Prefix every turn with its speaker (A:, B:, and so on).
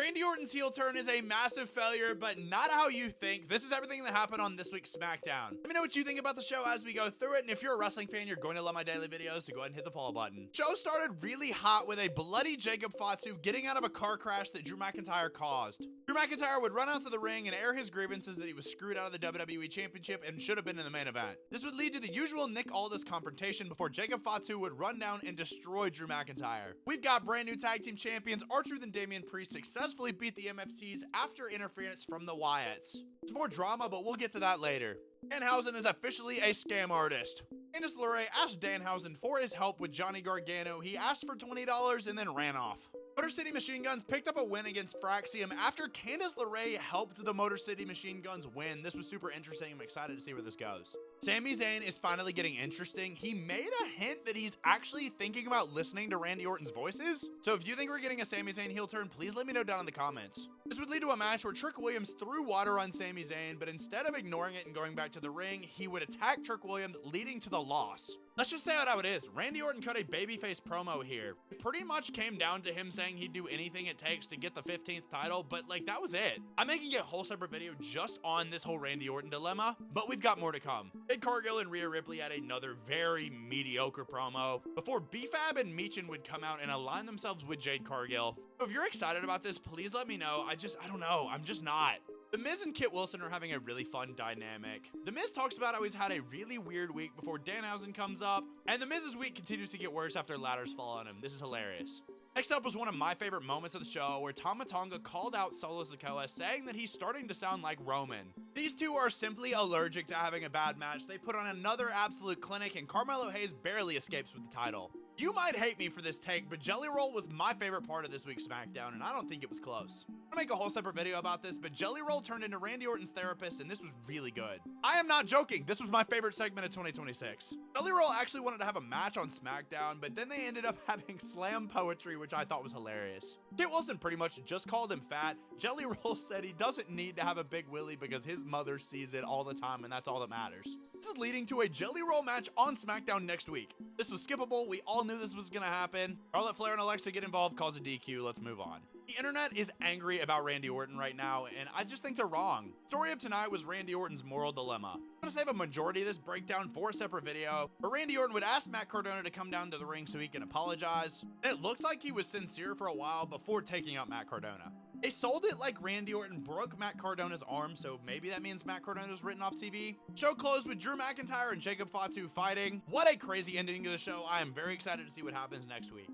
A: Randy Orton's heel turn is a massive failure, but not how you think. This is everything that happened on this week's SmackDown. Let me know what you think about the show as we go through it, and if you're a wrestling fan, you're going to love my daily videos, so go ahead and hit the follow button. Show started really hot with a bloody Jacob Fatu getting out of a car crash that Drew McIntyre caused. Drew McIntyre would run out to the ring and air his grievances that he was screwed out of the WWE Championship and should have been in the main event. This would lead to the usual Nick Aldis confrontation before Jacob Fatu would run down and destroy Drew McIntyre. We've got brand new tag team champions. R-Truth and Damian Priest successfully beat the MFTs after interference from the Wyatts. It's more drama, but we'll get to that later. Danhausen is officially a scam artist. Candice LeRae asked Danhausen for his help with Johnny Gargano. He asked for $20 and then ran off. Motor City Machine Guns picked up a win against Fraxium after Candice LeRae helped the Motor City Machine Guns win. This was super interesting. I'm excited to see where this goes. Sami Zayn is finally getting interesting. He made a hint that he's actually thinking about listening to Randy Orton's voices. So if you think we're getting a Sami Zayn heel turn, please let me know down in the comments. This would lead to a match where Trick Williams threw water on Sami Zayn, but instead of ignoring it and going back to the ring, he would attack Trick Williams, leading to the loss. Let's just say it how it is. Randy Orton cut a babyface promo here. It pretty much came down to him saying he'd do anything it takes to get the 15th title, but like that was it. I'm making a whole separate video just on this whole Randy Orton dilemma, but we've got more to come. Jade Cargill and Rhea Ripley had another very mediocre promo before B-Fab and Meechin would come out and align themselves with Jade Cargill. So if you're excited about this, please let me know. I don't know. I'm just not. The Miz and Kit Wilson are having a really fun dynamic. The Miz talks about how he's had a really weird week before Danhausen comes up, and the Miz's week continues to get worse after ladders fall on him. This is hilarious. Next up was one of my favorite moments of the show where Tama Tonga called out Solo Sikoa saying that he's starting to sound like Roman. These two are simply allergic to having a bad match. They put on another absolute clinic and Carmelo Hayes barely escapes with the title. You might hate me for this take, but Jelly Roll was my favorite part of this week's SmackDown, and I don't think it was close. I'm gonna make a whole separate video about this, but Jelly Roll turned into Randy Orton's therapist, and this was really good. I am not joking. This was my favorite segment of 2026. Jelly Roll actually wanted to have a match on SmackDown, but then they ended up having slam poetry, which I thought was hilarious. Kit Wilson pretty much just called him fat. Jelly Roll said he doesn't need to have a big willy because his mother sees it all the time, and that's all that matters. This is leading to a Jelly Roll match on SmackDown next week. This was skippable. We all knew this was gonna happen. Charlotte Flair and Alexa get involved, cause a DQ. Let's move on. The internet is angry about Randy Orton right now, and I just think they're wrong. Story of tonight was Randy Orton's moral dilemma. I'm gonna save a majority of this breakdown for a separate video, where Randy Orton would ask Matt Cardona to come down to the ring so he can apologize. And it looked like he was sincere for a while before taking out Matt Cardona. They sold it like Randy Orton broke Matt Cardona's arm, so maybe that means Matt Cardona's written off TV. Show closed with Drew McIntyre and Jacob Fatu fighting. What a crazy ending to the show. I am very excited to see what happens next week.